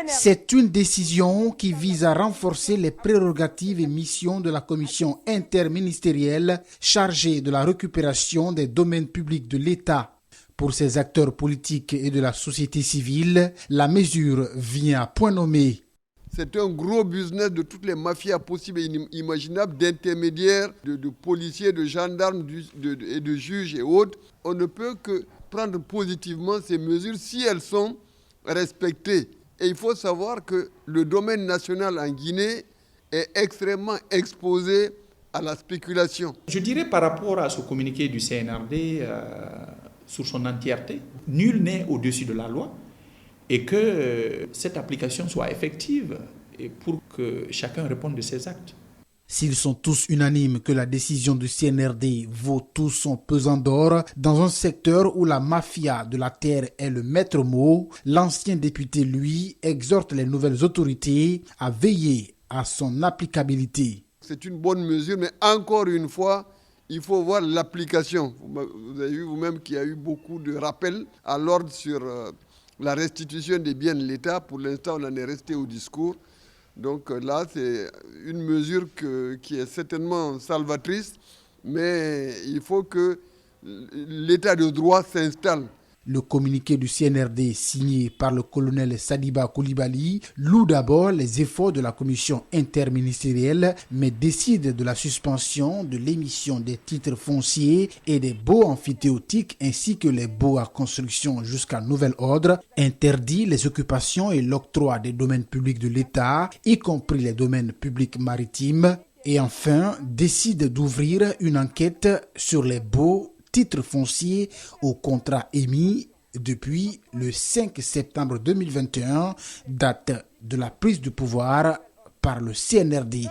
C'est une décision qui vise à renforcer les prérogatives et missions de la commission interministérielle chargée de la récupération des domaines publics de l'État. Pour ces acteurs politiques et de la société civile, la mesure vient à point nommé. C'est un gros business de toutes les mafias possibles et imaginables, d'intermédiaires, de policiers, de gendarmes et de juges et autres. On ne peut que prendre positivement ces mesures si elles sont respectées. Et il faut savoir que le domaine national en Guinée est extrêmement exposé à la spéculation. Je dirais par rapport à ce communiqué du CNRD sur son entièreté, nul n'est au-dessus de la loi et que cette application soit effective et pour que chacun réponde de ses actes. S'ils sont tous unanimes que la décision du CNRD vaut tout son pesant d'or dans un secteur où la mafia de la terre est le maître mot, l'ancien député, lui, exhorte les nouvelles autorités à veiller à son applicabilité. C'est une bonne mesure, mais encore une fois, il faut voir l'application. Vous avez vu vous-même qu'il y a eu beaucoup de rappels à l'ordre sur la restitution des biens de l'État. Pour l'instant, on en est resté au discours. Donc là, c'est une mesure qui est certainement salvatrice, mais il faut que l'état de droit s'installe. Le communiqué du CNRD signé par le colonel Sadiba Coulibaly loue d'abord les efforts de la commission interministérielle, mais décide de la suspension de l'émission des titres fonciers et des baux amphithéotiques ainsi que les baux à construction jusqu'à nouvel ordre, interdit les occupations et l'octroi des domaines publics de l'État, y compris les domaines publics maritimes, et enfin décide d'ouvrir une enquête sur les baux titres fonciers au contrat émis depuis le 5 septembre 2021, date de la prise de pouvoir par le CNRD.